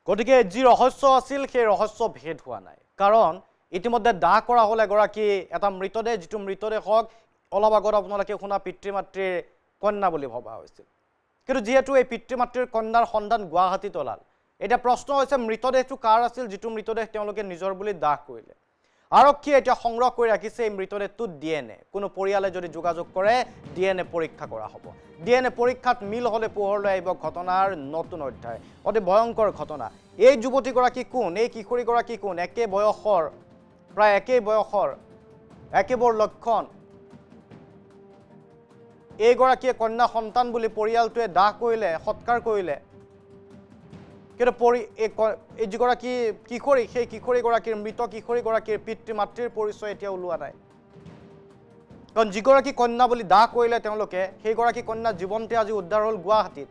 গতিকে যি ৰহস্য আছিল সেই ৰহস্য ভেদ হোৱা নাই কাৰণ ইতিমধ্যে দাহ কৰা হল এগৰাকী এটা মৃতদেহ যিটো মৃতদেহক অলপ আগত আপোনালোকে শুনা পিতৃ মাতৃৰ কন্যা বুলি ভবা হৈছিল কিন্তু যেহেতু এই পিতৃ মাতৃৰ কন্যাৰ সন্ধান গুৱাহাটীত ওলাল এটা প্ৰশ্ন হৈছে মৃতদেহটো কাৰ আছিল যিটো মৃতদেহ তেওঁলোকে নিজৰ বুলি দাহ কৰিলে আৰক্ষীয়ে এটা সংগ্ৰহ কৰি ৰাখিছে এই মৃতদেহটো ডিএনএ কোনো পৰিয়ালে যদি যোগাযোগ কৰে ডিএনএ পৰীক্ষা কৰা হ'ব ডিএনএ পৰীক্ষাত মিল হলে পোহৰলৈ আহিব ঘটনাৰ নতুন অধ্যায় অতি ভয়ংকৰ ঘটনা এই যুৱতীগৰাকী কোন এই কিশোৰীগৰাকী কোন একে বয়সৰ প্ৰায় একে বয়সৰ একেবোৰ লক্ষণ এইগৰাকীয়ে কন্যা সন্তান বুলি পৰিয়ালটোৱে দাহ কৰিলে সৎকাৰ কৰিলে কিন্তু এই যিগৰাকী কিশোৰী সেই কিশোৰীগৰাকীৰ মৃত কিশোৰীগৰাকীৰ পিতৃ মাতৃৰ পৰিচয় এতিয়া ওলোৱা নাই কাৰণ যিগৰাকী কন্যা বুলি দাহ কৰিলে তেওঁলোকে সেইগৰাকী কন্যা জীৱনতে আজি উদ্ধাৰ হ'ল গুৱাহাটীত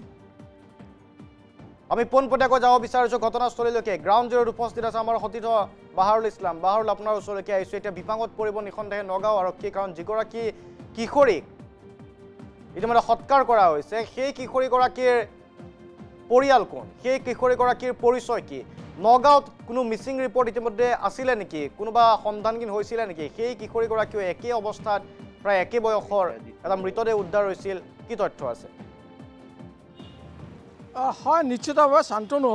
আমি পোনপটীয়াকৈ যাব বিচাৰিছোঁ ঘটনাস্থলীলৈকে গ্ৰাউণ্ড জিৰোত উপস্থিত আছে আমাৰ সতীৰ্থ বাহাৰুল ইছলাম বাহাৰুল আপোনাৰ ওচৰলৈকে আহিছোঁ এতিয়া বিপাঙত পৰিব নিঃসন্দেহে নগাঁও আৰক্ষী কাৰণ যিগৰাকী কিশোৰীক ইতিমধ্যে সৎকাৰ কৰা হৈছে সেই কিশোৰীগৰাকীৰ পৰিয়াল কোন সেই কিশোৰীগৰাকীৰ পৰিচয় কি নগাঁৱত কোনো মিছিং ৰিপৰ্ট ইতিমধ্যে আছিলে নেকি কোনোবা সন্ধানহীন হৈছিলে নেকি সেই কিশোৰীগৰাকীও একে অৱস্থাত প্ৰায় একে বয়সৰ এটা মৃতদেহ উদ্ধাৰ হৈছিল কি তথ্য আছে হয় নিশ্চিতভাৱে শান্তনু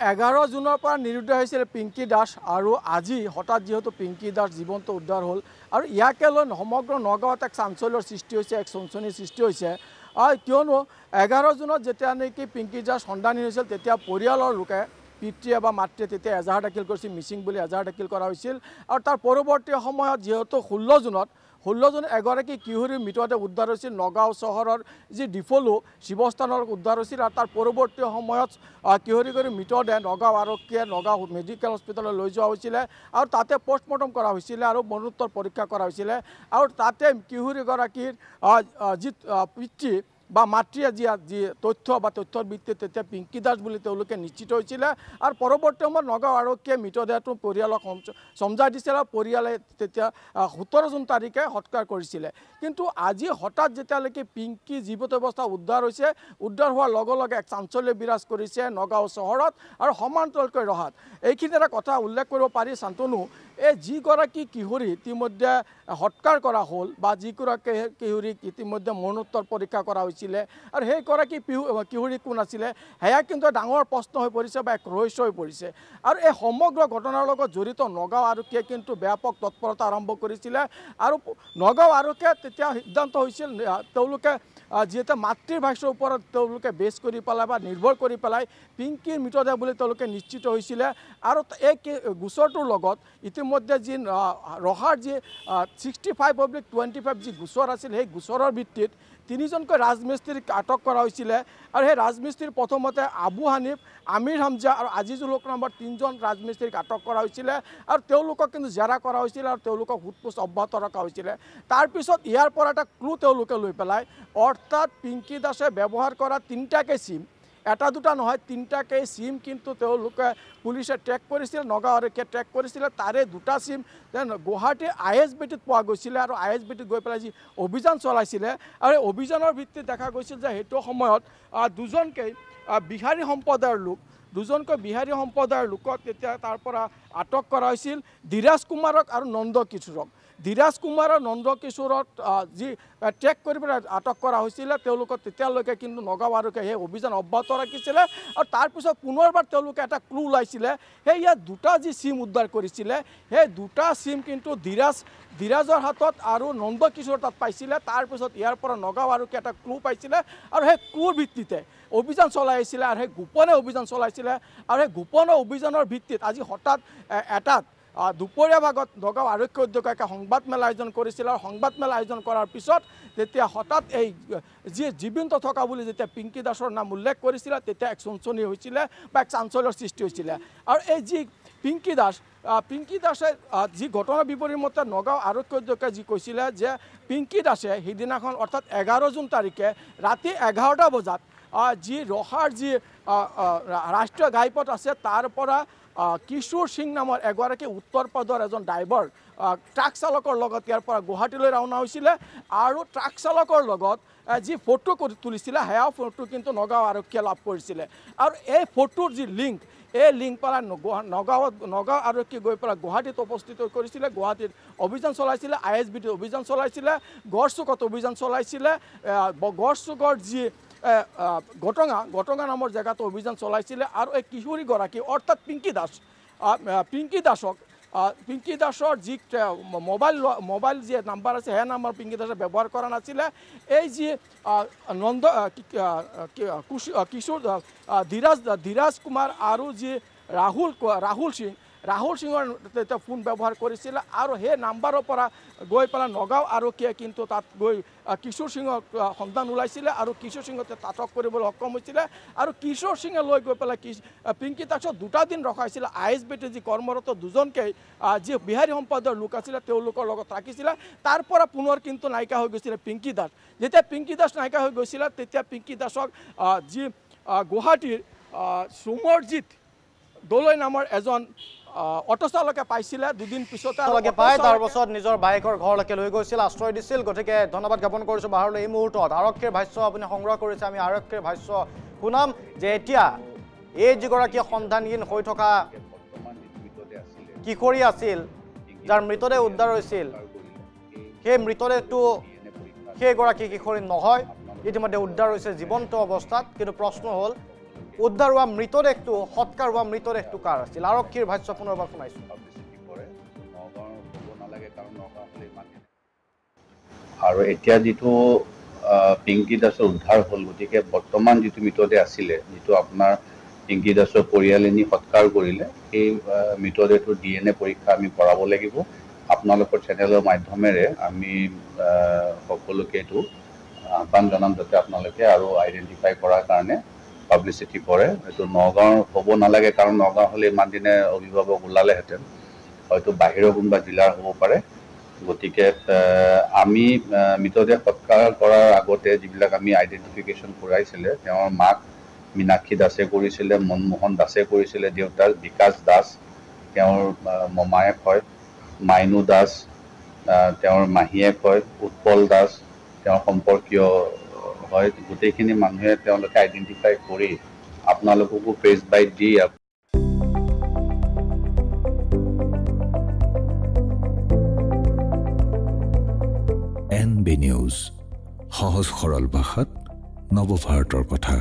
11 জুনৰ পৰা নিৰুদ্ধ হৈছিল পিংকি দাস আৰু আজি হঠাৎ যেহেতু পিংকি দাস জীৱন্ত উদ্ধাৰ হ'ল আৰু ইয়াকে লৈ সমগ্ৰ নগাঁৱত এক চাঞ্চল্যৰ সৃষ্টি হৈছে এক চঞ্চনিৰ সৃষ্টি হৈছে কিয়নো 11 জুনত যেতিয়া নেকি পিংকি দাস সন্ধানহীন হৈছিল তেতিয়া পৰিয়ালৰ লোকে পিতৃয়ে বা মাতৃয়ে তেতিয়া এজাহাৰ দাখিল কৰিছিল মিচিং বুলি এজাহাৰ দাখিল কৰা হৈছিল আৰু তাৰ পৰৱৰ্তী সময়ত যেহেতু 16 জুনত এগৰাকী কিশোৰীৰ মৃতদেহ উদ্ধাৰ হৈছিল নগাঁও চহৰৰ যি ডিফলো শিৱস্থানৰ উদ্ধাৰ হৈছিল আৰু তাৰ পৰৱৰ্তী সময়ত কিশোৰীগৰাকীৰ মৃতদেহ নগাঁও আৰক্ষীয়ে নগাঁও মেডিকেল হস্পিটেললৈ লৈ যোৱা হৈছিলে আৰু তাতে পোষ্টমৰ্টম কৰা হৈছিলে আৰু মৰণোত্তৰ পৰীক্ষা কৰা হৈছিলে আৰু তাতে কিশোৰীগৰাকীৰ যি পিতৃ বা মাতৃয়ে যি তথ্য বা তথ্যৰ ভিত্তিত তেতিয়া পিংকি দাস বুলি তেওঁলোকে নিশ্চিত হৈছিলে আৰু পৰৱৰ্তী সময়ত নগাঁও আৰক্ষীয়ে মৃতদেহটো পৰিয়ালক সমজাই দিছিল আৰু পৰিয়ালে তেতিয়া 17 জুন তাৰিখে সৎকাৰ কৰিছিলে কিন্তু আজি হঠাৎ যেতিয়ালৈকে পিংকি জীৱিত অৱস্থা উদ্ধাৰ হৈছে উদ্ধাৰ হোৱাৰ লগে লগে এক চাঞ্চল্য বিৰাজ কৰিছে নগাঁও চহৰত আৰু সমান্তৰালকৈ ৰহাত এইখিনি এটা কথা উল্লেখ কৰিব পাৰি শান্তনু এই যিগৰাকী কিশোৰী ইতিমধ্যে সৎকাৰ কৰা হ'ল বা যিগৰাকী কিশোৰীক ইতিমধ্যে মৰণোত্তৰ পৰীক্ষা কৰা হৈছিলে আৰু সেইগৰাকী কিশোৰী কোন আছিলে সেয়া কিন্তু ডাঙৰ প্ৰশ্ন হৈ পৰিছে বা এক ৰহস্য হৈ পৰিছে আৰু এই সমগ্ৰ ঘটনাৰ লগত জড়িত নগাঁও আৰক্ষীয়ে কিন্তু ব্যাপক তৎপৰতা আৰম্ভ কৰিছিলে আৰু নগাঁও আৰক্ষীয়ে তেতিয়া সিদ্ধান্ত হৈছিল তেওঁলোকে যিহেতু মাতৃৰ ভাষ্যৰ ওপৰত তেওঁলোকে বেছ কৰি পেলাই বা নিৰ্ভৰ কৰি পেলাই পিংকিৰ মৃতদেহ বুলি তেওঁলোকে নিশ্চিত হৈছিলে আৰু এই গোচৰটোৰ লগত ইতিমধ্যে যি ৰহাৰ যি 65/25 যি গোচৰ আছিল সেই গোচৰৰ ভিত্তিত 3জনকৈ ৰাজমিস্ত্ৰীক আটক কৰা হৈছিলে আৰু সেই ৰাজমিস্ত্ৰীৰ প্ৰথমতে আবু হানিফ আমিৰ হামজা আৰু আজিজুল হক নামৰ 3জন ৰাজমিস্ত্ৰীক আটক কৰা হৈছিলে আৰু তেওঁলোকক কিন্তু জেৰা কৰা হৈছিল আৰু তেওঁলোকক সোধপোছ অব্যাহত ৰখা হৈছিলে তাৰপিছত ইয়াৰ পৰা এটা ক্লু তেওঁলোকে লৈ পেলাই অৰ্থাৎ পিংকি দাসে ব্যৱহাৰ কৰা 3টাকৈ সিম এটা দুটা নহয় 3টাকৈ সিম কিন্তু তেওঁলোকে পুলিচে ট্ৰেক কৰিছিল নগাঁও আৰক্ষীয়ে ট্ৰেক কৰিছিলে তাৰে 2টা সিম গুৱাহাটীৰ ISBTত পোৱা গৈছিলে আৰু ISBTত গৈ পেলাই যি অভিযান চলাইছিলে আৰু এই অভিযানৰ ভিত্তিত দেখা গৈছিল যে সেইটো সময়ত দুজনকৈ বিহাৰী সম্প্ৰদায়ৰ লোক দুজনকৈ বিহাৰী সম্প্ৰদায়ৰ লোকক তেতিয়া তাৰ পৰা আটক কৰা হৈছিল ধীৰাজ কুমাৰক আৰু নন্দ কিশোৰক ধীৰাজ কুমাৰ আৰু নন্দ কিশোৰক যি ট্ৰেক কৰি পেলাই আটক কৰা হৈছিলে তেওঁলোকক তেতিয়ালৈকে কিন্তু নগাঁও আৰক্ষীয়ে সেই অভিযান অব্যাহত ৰাখিছিলে আৰু তাৰপিছত পুনৰবাৰ তেওঁলোকে এটা ক্লু ওলাইছিলে সেই ইয়াত 2টা যি সিম উদ্ধাৰ কৰিছিলে সেই 2টা সিম কিন্তু ধীৰাজৰ হাতত আৰু নন্দ কিশোৰৰ তাত পাইছিলে তাৰপিছত ইয়াৰ পৰা নগাঁও আৰক্ষীয়ে এটা ক্লু পাইছিলে আৰু সেই ক্লুৰ ভিত্তিতে অভিযান চলাই আহিছিলে আৰু সেই গোপনে অভিযান চলাইছিলে আৰু সেই গোপন অভিযানৰ ভিত্তিত আজি হঠাৎ এটাত দুপৰীয়া ভাগত নগাঁও আৰক্ষী অধ্যক্ষকে সংবাদ মেল আয়োজন কৰিছিল আৰু সংবাদ মেল আয়োজন কৰাৰ পিছত তেতিয়া হঠাৎ এই যি জীৱন্ত থকা বুলি যেতিয়া পিংকি দাসৰ নাম উল্লেখ কৰিছিলে তেতিয়া এক চঞ্চনি হৈছিলে বা এক চাঞ্চল্যৰ সৃষ্টি হৈছিলে আৰু এই যি পিংকি দাসে যি ঘটনাৰ বিপৰীত মতে নগাঁও আৰক্ষী অধ্যক্ষে যি কৈছিলে যে পিংকি দাসে সিদিনাখন অৰ্থাৎ 11 জুন তাৰিখে ৰাতি 11টা বজাত যি ৰহাৰ যি ৰাষ্ট্ৰীয় ঘাইপথ আছে তাৰ পৰা কিশোৰ সিং নামৰ এগৰাকী উত্তৰ প্ৰদেশৰ এজন ড্ৰাইভাৰ ট্ৰাক চালকৰ লগত ইয়াৰ পৰা গুৱাহাটীলৈ ৰাওনা হৈছিলে আৰু ট্ৰাক চালকৰ লগত যি ফটো তুলিছিলে সেয়া ফটো কিন্তু নগাঁও আৰক্ষীয়ে লাভ কৰিছিলে আৰু এই ফটোৰ যি লিংক এই লিংপাৰা নগাঁও আৰক্ষী গৈ পেলাই গুৱাহাটীত উপস্থিত কৰিছিলে গুৱাহাটীত অভিযান চলাইছিলে ISBT অভিযান চলাইছিলে গড় চুকত অভিযান চলাইছিলে গড় চুকৰ যি গটঙা নামৰ জেগাত অভিযান চলাইছিলে আৰু এই কিশোৰীগৰাকী অৰ্থাৎ পিংকি দাসৰ যি মোবাইল যি নাম্বাৰ আছে সেই নাম্বাৰ পিংকি দাসে ব্যৱহাৰ কৰা নাছিলে এই যি কিশোৰ ধীৰাজ কুমাৰ আৰু যি ৰাহুল সিঙৰ তেতিয়া ফোন ব্যৱহাৰ কৰিছিলে আৰু সেই নাম্বাৰৰ পৰা গৈ পেলাই নগাঁও আৰক্ষীয়ে কিন্তু তাত গৈ কিশোৰ সিঙক সন্ধান ওলাইছিলে আৰু কিশোৰ সিঙক আটক কৰিবলৈ সক্ষম হৈছিলে আৰু কিশোৰ সিঙে লৈ গৈ পেলাই পিংকি দাসক 2টা দিন ৰখাইছিলে ISBT যি কৰ্মৰত দুজনকেই যি বিহাৰী সম্প্ৰদায়ৰ লোক আছিলে তেওঁলোকৰ লগত ৰাখিছিলে তাৰ পৰা পুনৰ কিন্তু নাইকা হৈ গৈছিলে পিংকি দাস যেতিয়া পিংকি দাস নাইকা হৈ গৈছিলে তেতিয়া পিংকি দাসক যি গুৱাহাটীৰ সুমৰজিৎ দলৈ নামৰ এজন অটো চালকে পাইছিলে 2 দিন পিছতে পায় তাৰ পাছত নিজৰ বাইকৰ ঘৰলৈকে লৈ গৈছিল আশ্ৰয় দিছিল গতিকে ধন্যবাদ জ্ঞাপন কৰিছোঁ বাহাৰলৈ এই মুহূৰ্তত আৰক্ষীৰ ভাষ্য আপুনি সংগ্ৰহ কৰিছে আমি আৰক্ষীৰ ভাষ্য শুনাম যে এতিয়া এই যিগৰাকী সন্ধানহীন হৈ থকা কিশোৰী আছিল যাৰ মৃতদেহ উদ্ধাৰ হৈছিল সেই মৃতদেহটো সেইগৰাকী কিশোৰী নহয় ইতিমধ্যে উদ্ধাৰ হৈছে জীৱন্ত অৱস্থাত কিন্তু প্ৰশ্ন হ'ল উদ্ধাৰ হোৱা মৃতদেহটো হৎকাৰ হোৱা মৃতদেহটো কাৰ আছিল আৰক্ষীৰ ভাষ্য পুনৰবাৰ শুনাইছোঁ আৰু এতিয়া যিটো পিংকি দাসৰ উদ্ধাৰ হ'ল গতিকে বৰ্তমান যিটো মৃতদেহ আছিলে যিটো আপোনাৰ পিংকি দাসৰ পৰিয়ালে নি সৎকাৰ কৰিলে সেই মৃতদেহটোৰ DNA পৰীক্ষা আমি কৰাব লাগিব আপোনালোকৰ চেনেলৰ মাধ্যমেৰে আমি সকলোকে এইটো আহ্বান জনাম যাতে আপোনালোকে আৰু আইডেণ্টিফাই কৰাৰ কাৰণে পাব্লিচিটি কৰে এইটো নগাঁৱৰ হ'ব নালাগে কাৰণ নগাঁও হ'লে ইমান দিনে অভিভাৱক ওলালেহেঁতেন হয়তো বাহিৰৰ কোনোবা জিলাৰ হ'ব পাৰে গতিকে আমি মৃতদেহ সৎকাৰ কৰাৰ আগতে যিবিলাক আমি আইডেণ্টিফিকেশ্যন কৰাইছিলে তেওঁৰ মাক মীনাক্ষী দাসে কৰিছিলে মনমোহন দাসে কৰিছিলে দেউতাক বিকাশ দাস তেওঁৰ মমায়েক হয় মাইনু দাস তেওঁৰ মাহীয়েক হয় উৎপল দাস তেওঁৰ সম্পৰ্কীয় হয় গোটেইখিনি মানুহে তেওঁলোকে আইডেণ্টিফাই কৰি আপোনালোককো প্ৰেছ বাইট দি NB নিউজ সহজ সৰল ভাষাত নৱভাৰতৰ কথা